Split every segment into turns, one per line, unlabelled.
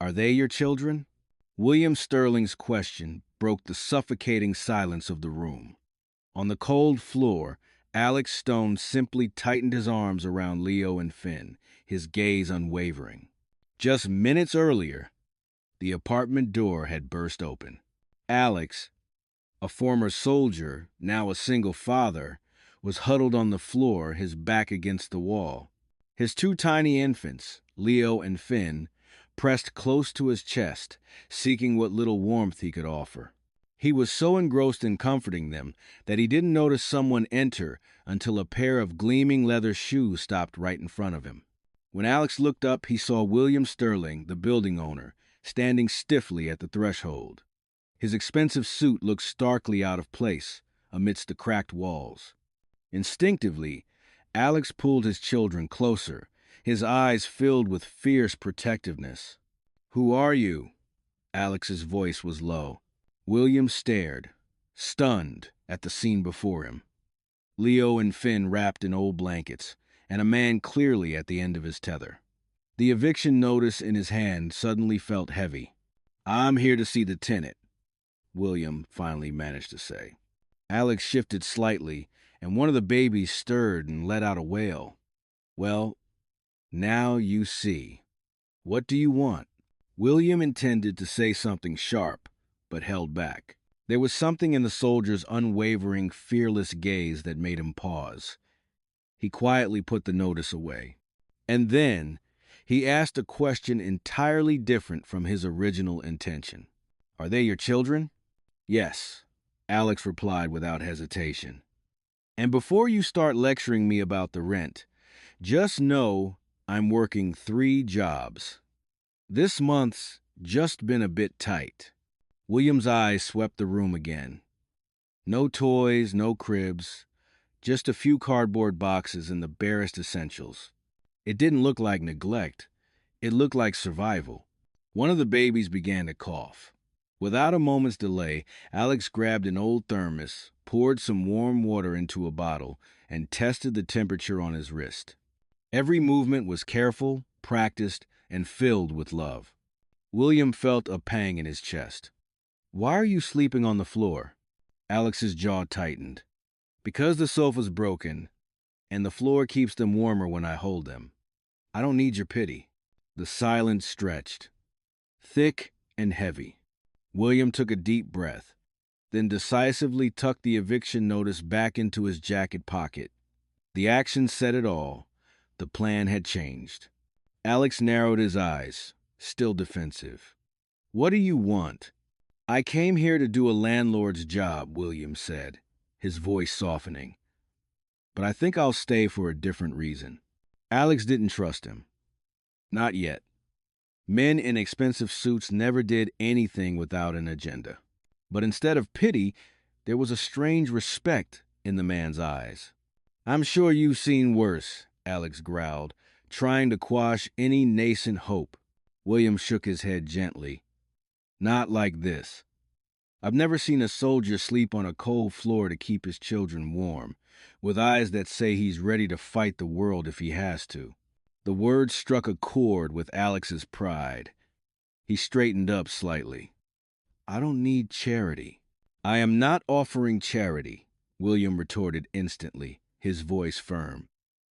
Are they your children? William Sterling's question broke the suffocating silence of the room. On the cold floor, Alex Stone simply tightened his arms around Leo and Finn, his gaze unwavering. Just minutes earlier, the apartment door had burst open. Alex, a former soldier, now a single father, was huddled on the floor, his back against the wall. His two tiny infants, Leo and Finn, pressed close to his chest, seeking what little warmth he could offer. He was so engrossed in comforting them that he didn't notice someone enter until a pair of gleaming leather shoes stopped right in front of him. When Alex looked up, he saw William Sterling, the building owner, standing stiffly at the threshold. His expensive suit looked starkly out of place amidst the cracked walls. Instinctively, Alex pulled his children closer, his eyes filled with fierce protectiveness. "Who are you?" Alex's voice was low. William stared, stunned, at the scene before him. Leo and Finn wrapped in old blankets, and a man clearly at the end of his tether. The eviction notice in his hand suddenly felt heavy. "I'm here to see the tenant," William finally managed to say. Alex shifted slightly, and one of the babies stirred and let out a wail. "Well, now you see. What do you want?" William intended to say something sharp, but held back. There was something in the soldier's unwavering, fearless gaze that made him pause. He quietly put the notice away. And then, he asked a question entirely different from his original intention. "Are they your children?" "Yes," Alex replied without hesitation. "And before you start lecturing me about the rent, just know I'm working 3 jobs. This month's just been a bit tight." William's eyes swept the room again. No toys, no cribs, just a few cardboard boxes and the barest essentials. It didn't look like neglect. It looked like survival. One of the babies began to cough. Without a moment's delay, Alex grabbed an old thermos, poured some warm water into a bottle, and tested the temperature on his wrist. Every movement was careful, practiced, and filled with love. William felt a pang in his chest. "Why are you sleeping on the floor?" Alex's jaw tightened. "Because the sofa's broken, and the floor keeps them warmer when I hold them. I don't need your pity." The silence stretched, thick and heavy. William took a deep breath, then decisively tucked the eviction notice back into his jacket pocket. The action said it all. The plan had changed. Alex narrowed his eyes, still defensive. "What do you want?" "I came here to do a landlord's job," William said, his voice softening. "But I think I'll stay for a different reason." Alex didn't trust him. Not yet. Men in expensive suits never did anything without an agenda. But instead of pity, there was a strange respect in the man's eyes. "I'm sure you've seen worse," Alex growled, trying to quash any nascent hope. William shook his head gently. "Not like this. I've never seen a soldier sleep on a cold floor to keep his children warm, with eyes that say he's ready to fight the world if he has to." The words struck a chord with Alex's pride. He straightened up slightly. "I don't need charity." "I am not offering charity," William retorted instantly, his voice firm.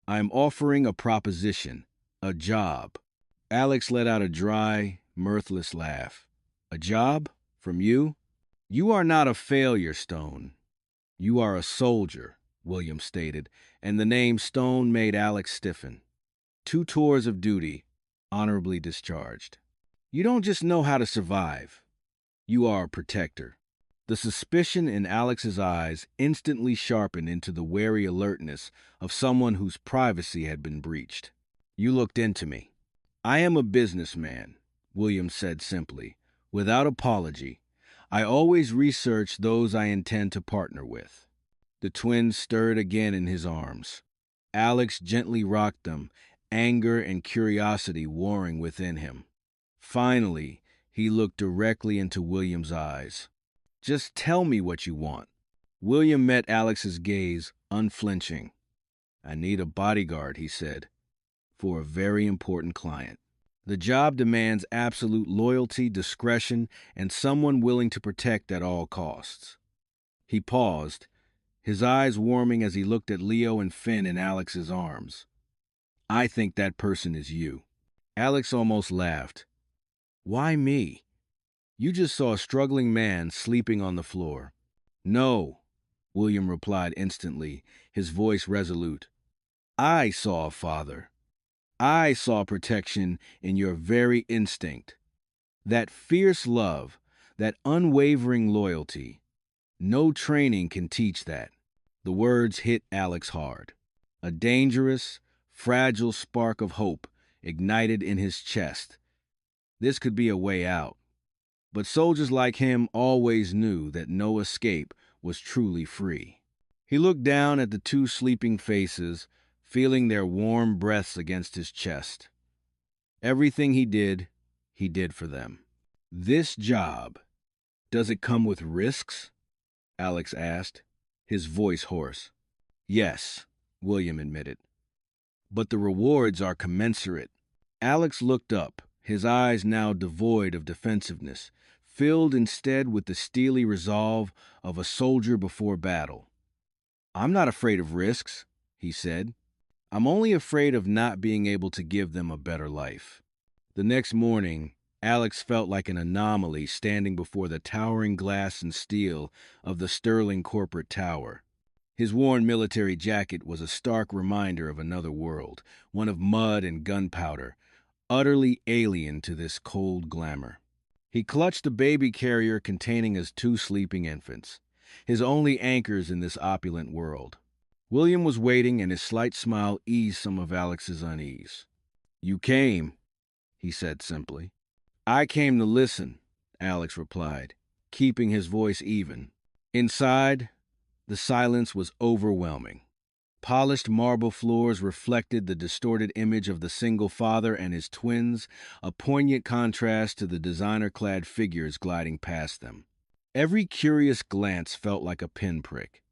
"I am offering a proposition, a job." Alex let out a dry, mirthless laugh. "A job? From you?" "You are not a failure, Stone. You are a soldier," William stated, and the name Stone made Alex stiffen. "2 tours of duty, honorably discharged. You don't just know how to survive. You are a protector." The suspicion in Alex's eyes instantly sharpened into the wary alertness of someone whose privacy had been breached. "You looked into me." "I am a businessman," William said simply, without apology. "I always research those I intend to partner with." The twins stirred again in his arms. Alex gently rocked them, anger and curiosity warring within him. Finally, he looked directly into William's eyes. "Just tell me what you want." William met Alex's gaze, unflinching. "I need a bodyguard," he said, "for a very important client." The job demands absolute loyalty, discretion, and someone willing to protect at all costs. He paused, his eyes warming as he looked at Leo and Finn in Alex's arms. I think that person is you. Alex almost laughed. Why me? You just saw a struggling man sleeping on the floor. No, William replied instantly, his voice resolute. I saw a father. I saw protection in your very instinct. That fierce love, that unwavering loyalty. No training can teach that. The words hit Alex hard. A dangerous, fragile spark of hope ignited in his chest. This could be a way out. But soldiers like him always knew that no escape was truly free. He looked down at the two sleeping faces, feeling their warm breaths against his chest. Everything he did for them. This job, does it come with risks? Alex asked, his voice hoarse. Yes, William admitted. But the rewards are commensurate. Alex looked up, his eyes now devoid of defensiveness, filled instead with the steely resolve of a soldier before battle. I'm not afraid of risks, he said. I'm only afraid of not being able to give them a better life. The next morning, Alex felt like an anomaly standing before the towering glass and steel of the Sterling corporate tower. His worn military jacket was a stark reminder of another world, one of mud and gunpowder, utterly alien to this cold glamour. He clutched the baby carrier containing his two sleeping infants, his only anchors in this opulent world. William was waiting, and his slight smile eased some of Alex's unease. You came, he said simply. I came to listen, Alex replied, keeping his voice even. Inside, the silence was overwhelming. Polished marble floors reflected the distorted image of the single father and his twins, a poignant contrast to the designer-clad figures gliding past them. Every curious glance felt like a pinprick.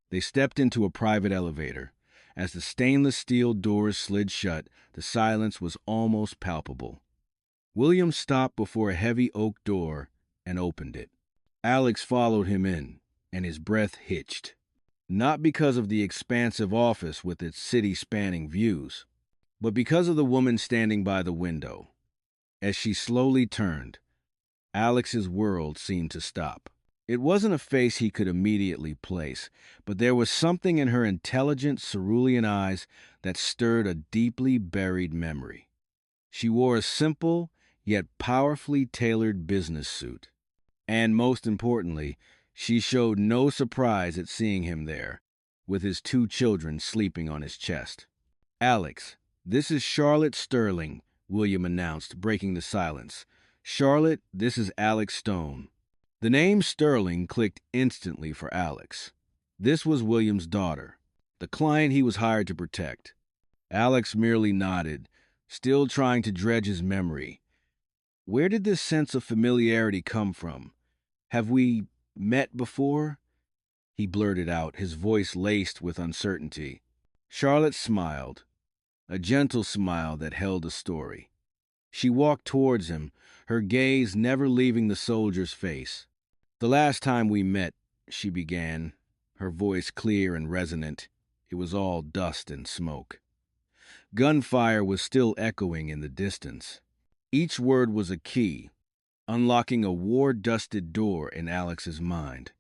They stepped into a private elevator. As the stainless steel doors slid shut, the silence was almost palpable. William stopped before a heavy oak door and opened it. Alex followed him in, and his breath hitched. Not because of the expansive office with its city-spanning views, but because of the woman standing by the window. As she slowly turned, Alex's world seemed to stop. It wasn't a face he could immediately place, but there was something in her intelligent, cerulean eyes that stirred a deeply buried memory. She wore a simple, yet powerfully tailored business suit. And most importantly, she showed no surprise at seeing him there, with his two children sleeping on his chest. Alex, this is Charlotte Sterling, William announced, breaking the silence. Charlotte, this is Alex Stone. The name Sterling clicked instantly for Alex. This was William's daughter, the client he was hired to protect. Alex merely nodded, still trying to dredge his memory. Where did this sense of familiarity come from? Have we met before? He blurted out, his voice laced with uncertainty. Charlotte smiled, a gentle smile that held a story. She walked towards him, her gaze never leaving the soldier's face. The last time we met, she began, her voice clear and resonant. It was all dust and smoke. Gunfire was still echoing in the distance. Each word was a key, unlocking a war-dusted door in Alex's mind.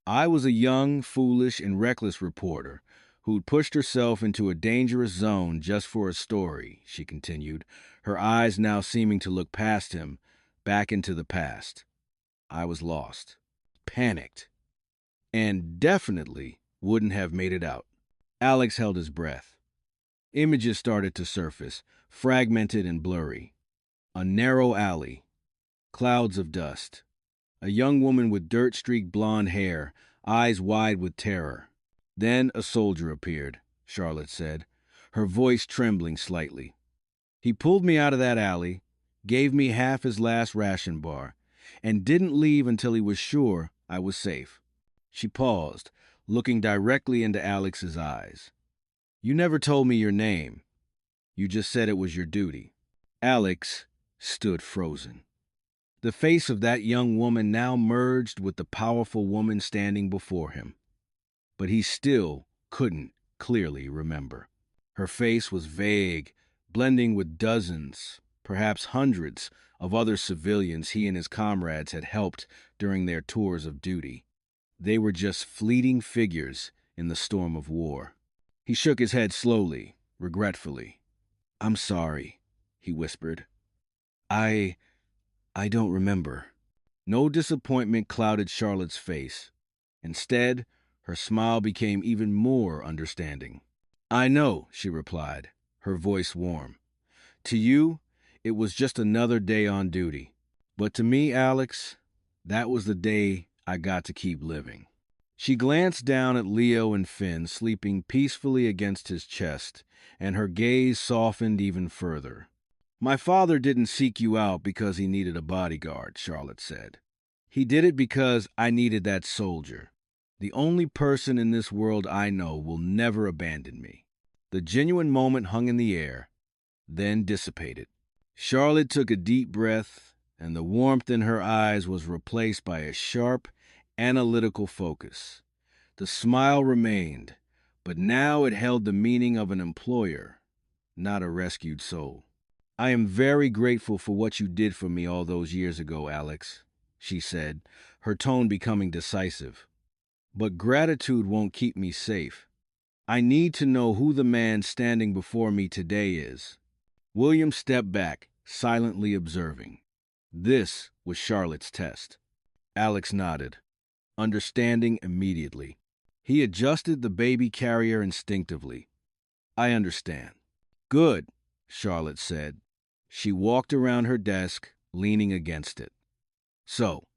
I was a young, foolish, and reckless reporter who'd pushed herself into a dangerous zone just for a story, she continued, her eyes now seeming to look past him, back into the past. I was lost, panicked, and definitely wouldn't have made it out. Alex held his breath. Images started to surface, fragmented and blurry. A narrow alley, clouds of dust. A young woman with dirt-streaked blonde hair, eyes wide with terror. Then a soldier appeared, Charlotte said, her voice trembling slightly. He pulled me out of that alley, gave me half his last ration bar, and didn't leave until he was sure I was safe. She paused, looking directly into Alex's eyes. You never told me your name. You just said it was your duty. Alex, stood frozen. The face of that young woman now merged with the powerful woman standing before him, but he still couldn't clearly remember. Her face was vague, blending with dozens, perhaps hundreds, of other civilians he and his comrades had helped during their tours of duty. They were just fleeting figures in the storm of war. He shook his head slowly, regretfully. "I'm sorry," he whispered. I I don't remember." No disappointment clouded Charlotte's face. Instead, her smile became even more understanding. "I know," she replied, her voice warm. "To you, it was just another day on duty. But to me, Alex, that was the day I got to keep living." She glanced down at Leo and Finn sleeping peacefully against his chest, and her gaze softened even further. "My father didn't seek you out because he needed a bodyguard," Charlotte said. "He did it because I needed that soldier. The only person in this world I know will never abandon me." The genuine moment hung in the air, then dissipated. Charlotte took a deep breath, and the warmth in her eyes was replaced by a sharp, analytical focus. The smile remained, but now it held the meaning of an employer, not a rescued soul. "I am very grateful for what you did for me all those years ago, Alex," she said, her tone becoming decisive. "But gratitude won't keep me safe. I need to know who the man standing before me today is." William stepped back, silently observing. This was Charlotte's test. Alex nodded, understanding immediately. He adjusted the baby carrier instinctively. "I understand." "Good," Charlotte said. She walked around her desk, leaning against it. "So,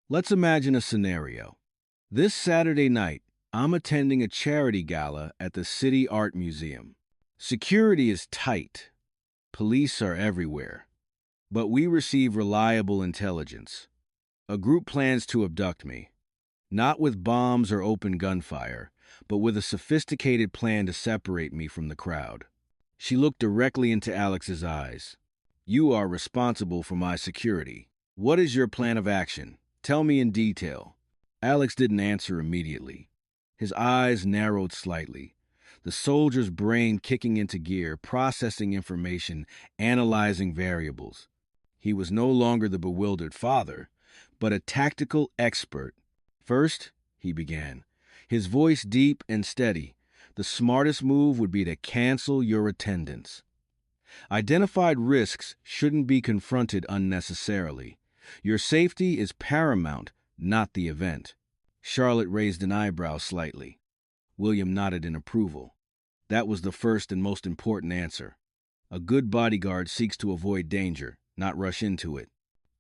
let's imagine a scenario. This Saturday night, I'm attending a charity gala at the City Art Museum. Security is tight. Police are everywhere. But we receive reliable intelligence. A group plans to abduct me. Not with bombs or open gunfire, but with a sophisticated plan to separate me from the crowd." She looked directly into Alex's eyes. "You are responsible for my security. What is your plan of action? Tell me in detail." Alex didn't answer immediately. His eyes narrowed slightly, the soldier's brain kicking into gear, processing information, analyzing variables. He was no longer the bewildered father, but a tactical expert. "First," he began, his voice deep and steady, "the smartest move would be to cancel your attendance. Identified risks shouldn't be confronted unnecessarily. Your safety is paramount, not the event." Charlotte raised an eyebrow slightly. William nodded in approval. That was the first and most important answer. A good bodyguard seeks to avoid danger, not rush into it.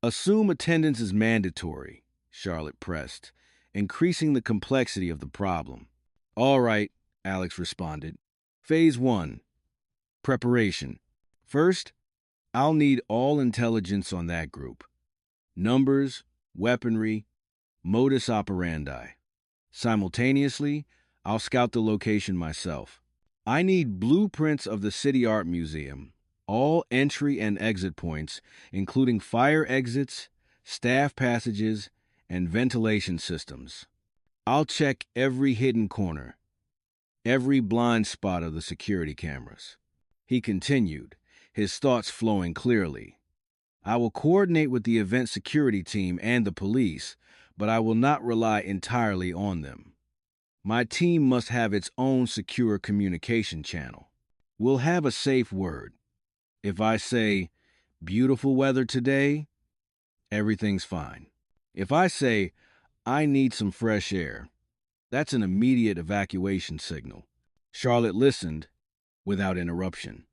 "Assume attendance is mandatory," Charlotte pressed, increasing the complexity of the problem. "All right," Alex responded. "Phase 1. Preparation. First, I'll need all intelligence on that group. Numbers, weaponry, modus operandi. Simultaneously, I'll scout the location myself. I need blueprints of the City Art Museum, all entry and exit points, including fire exits, staff passages, and ventilation systems. I'll check every hidden corner, every blind spot of the security cameras." He continued, his thoughts flowing clearly. "I will coordinate with the event security team and the police, but I will not rely entirely on them. My team must have its own secure communication channel. We'll have a safe word. If I say, 'Beautiful weather today,' everything's fine. If I say, 'I need some fresh air,' that's an immediate evacuation signal." Charlotte listened without interruption.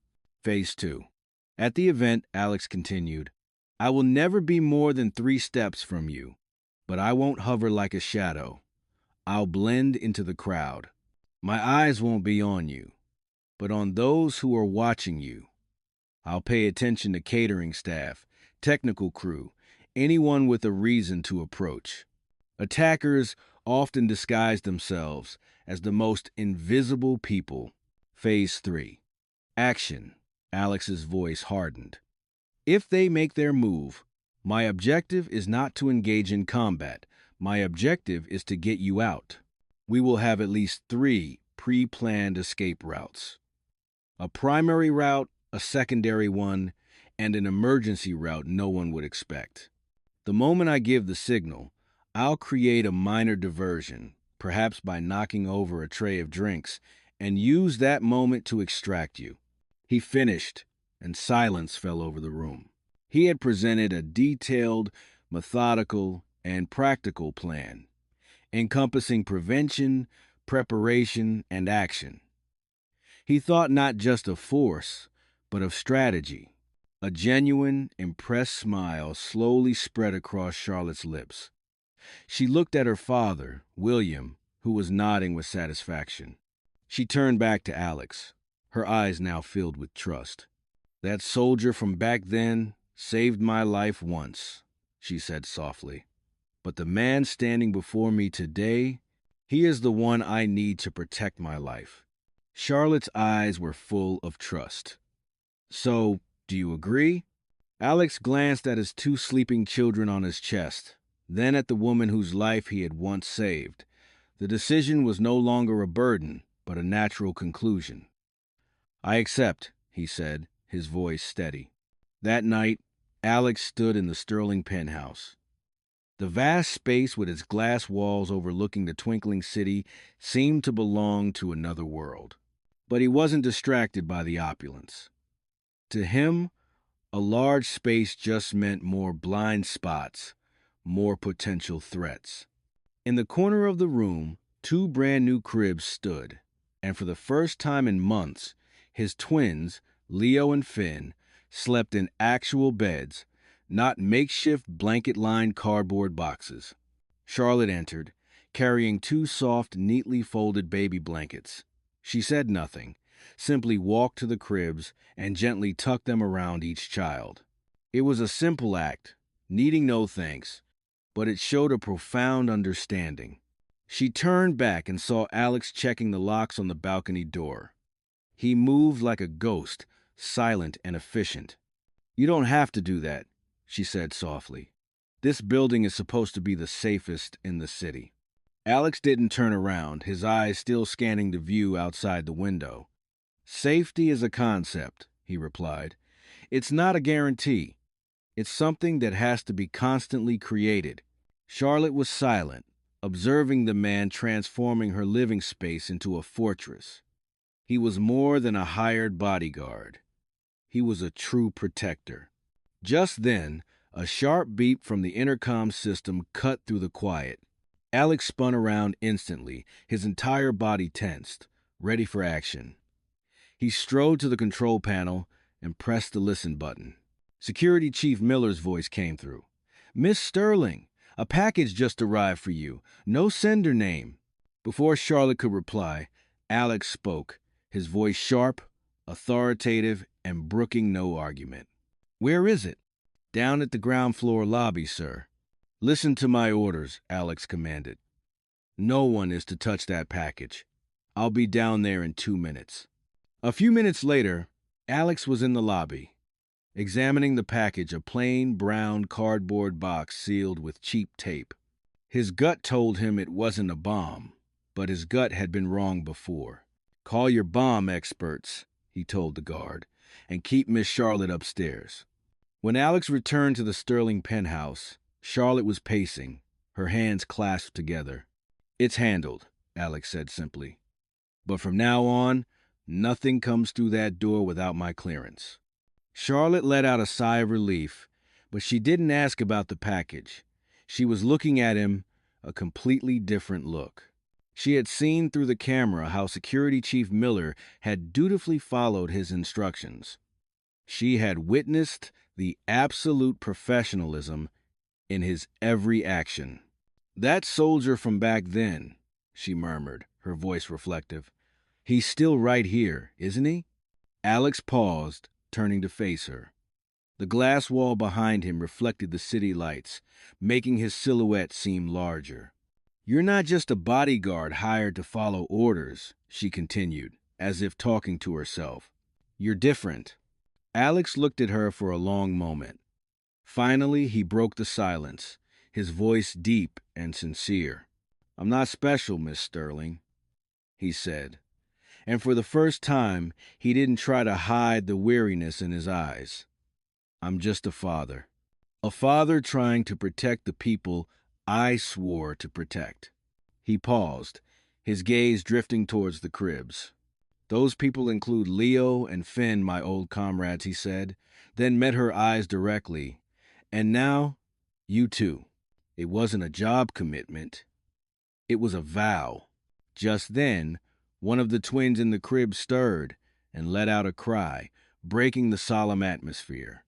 Phase 2. At the event, Alex continued, "I will never be more than 3 steps from you, but I won't hover like a shadow. I'll blend into the crowd. My eyes won't be on you, but on those who are watching you. I'll pay attention to catering staff, technical crew, anyone with a reason to approach. Attackers often disguise themselves as the most invisible people." Phase 3. Action. Alex's voice hardened. If they make their move, my objective is not to engage in combat. My objective is to get you out. We will have at least 3 pre-planned escape routes. A primary route, a secondary one, and an emergency route no one would expect. The moment I give the signal, I'll create a minor diversion, perhaps by knocking over a tray of drinks, and use that moment to extract you. He finished, and silence fell over the room. He had presented a detailed, methodical, and practical plan, encompassing prevention, preparation, and action. He thought not just of force, but of strategy. A genuine, impressed smile slowly spread across Charlotte's lips. She looked at her father, William, who was nodding with satisfaction. She turned back to Alex, her eyes now filled with trust. "That soldier from back then saved my life once," she said softly. "But the man standing before me today, he is the one I need to protect my life." Charlotte's eyes were full of trust. "So, do you agree?" Alex glanced at his 2 sleeping children on his chest, then at the woman whose life he had once saved. The decision was no longer a burden, but a natural conclusion. "I accept," he said, his voice steady. That night, Alex stood in the Sterling penthouse. The vast space with its glass walls overlooking the twinkling city seemed to belong to another world. But he wasn't distracted by the opulence. To him, a large space just meant more blind spots, more potential threats. In the corner of the room, 2 brand new cribs stood, and for the first time in months, his twins, Leo and Finn, slept in actual beds, not makeshift blanket-lined cardboard boxes. Charlotte entered, carrying 2 soft, neatly folded baby blankets. She said nothing, simply walked to the cribs and gently tucked them around each child. It was a simple act, needing no thanks, but it showed a profound understanding. She turned back and saw Alex checking the locks on the balcony door. He moved like a ghost, silent and efficient. "You don't have to do that," she said softly. "This building is supposed to be the safest in the city." Alex didn't turn around, his eyes still scanning the view outside the window. "Safety is a concept," he replied. "It's not a guarantee. It's something that has to be constantly created." Charlotte was silent, observing the man transforming her living space into a fortress. He was more than a hired bodyguard. He was a true protector. Just then, a sharp beep from the intercom system cut through the quiet. Alex spun around instantly, his entire body tensed, ready for action. He strode to the control panel and pressed the listen button. Security Chief Miller's voice came through. "Miss Sterling, a package just arrived for you. No sender name." Before Charlotte could reply, Alex spoke, his voice sharp, authoritative, and brooking no argument. "Where is it?" "Down at the ground floor lobby, sir." "Listen to my orders," Alex commanded. "No one is to touch that package. I'll be down there in 2 minutes." A few minutes later, Alex was in the lobby, examining the package, a plain brown cardboard box sealed with cheap tape. His gut told him it wasn't a bomb, but his gut had been wrong before. "Call your bomb experts," he told the guard, "and keep Miss Charlotte upstairs." When Alex returned to the Sterling penthouse, Charlotte was pacing, her hands clasped together. "It's handled," Alex said simply. "But from now on, nothing comes through that door without my clearance." Charlotte let out a sigh of relief, but she didn't ask about the package. She was looking at him, a completely different look. She had seen through the camera how Security Chief Miller had dutifully followed his instructions. She had witnessed the absolute professionalism in his every action. "That soldier from back then," she murmured, her voice reflective. "He's still right here, isn't he?" Alex paused, turning to face her. The glass wall behind him reflected the city lights, making his silhouette seem larger. "You're not just a bodyguard hired to follow orders," she continued, as if talking to herself. "You're different. Alex looked at her for a long moment. Finally, he broke the silence, his voice deep and sincere. "I'm not special, Miss Sterling," he said. And for the first time, he didn't try to hide the weariness in his eyes. "I'm just a father. A father trying to protect the people I swore to protect." He paused, his gaze drifting towards the cribs. "Those people include Leo and Finn, my old comrades," he said, then met her eyes directly. "And now, you too." It wasn't a job commitment. It was a vow. Just then, one of the twins in the crib stirred and let out a cry, breaking the solemn atmosphere.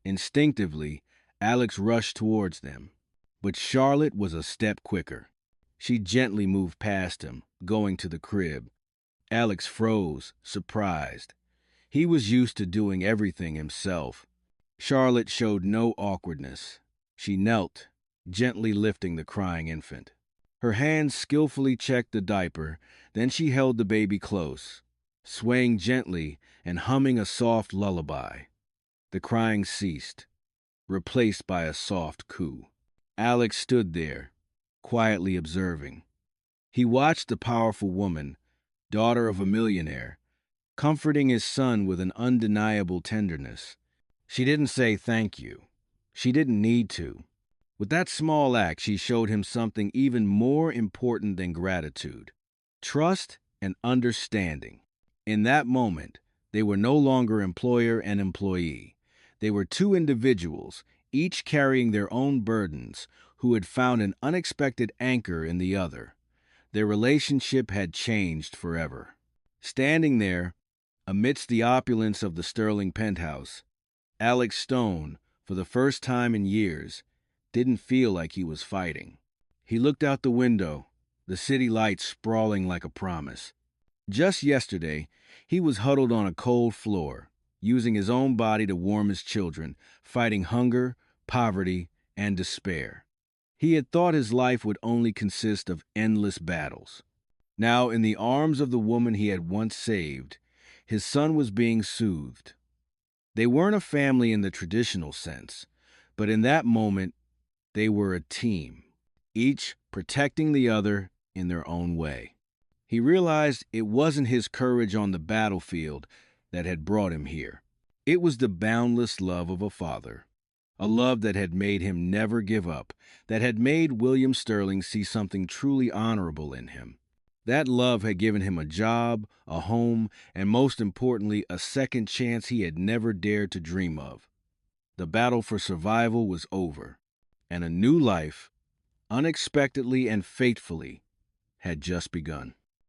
Instinctively, Alex rushed towards them. But Charlotte was a step quicker. She gently moved past him, going to the crib. Alex froze, surprised. He was used to doing everything himself. Charlotte showed no awkwardness. She knelt, gently lifting the crying infant. Her hands skillfully checked the diaper, then she held the baby close, swaying gently and humming a soft lullaby. The crying ceased, replaced by a soft coo. Alex stood there, quietly observing. He watched the powerful woman, daughter of a millionaire, comforting his son with an undeniable tenderness. She didn't say thank you. She didn't need to. With that small act, she showed him something even more important than gratitude: trust and understanding. In that moment, they were no longer employer and employee. They were two individuals, each carrying their own burdens, who had found an unexpected anchor in the other. Their relationship had changed forever. Standing there, amidst the opulence of the Sterling penthouse, Alex Stone, for the first time in years, didn't feel like he was fighting. He looked out the window, the city lights sprawling like a promise. Just yesterday, he was huddled on a cold floor, using his own body to warm his children, fighting hunger, poverty, and despair. He had thought his life would only consist of endless battles. Now, in the arms of the woman he had once saved, his son was being soothed. They weren't a family in the traditional sense, but in that moment, they were a team, each protecting the other in their own way. He realized it wasn't his courage on the battlefield that had brought him here. It was the boundless love of a father, a love that had made him never give up, that had made William Sterling see something truly honorable in him. That love had given him a job, a home, and most importantly, a second chance he had never dared to dream of. The battle for survival was over, and a new life, unexpectedly and fatefully, had just begun.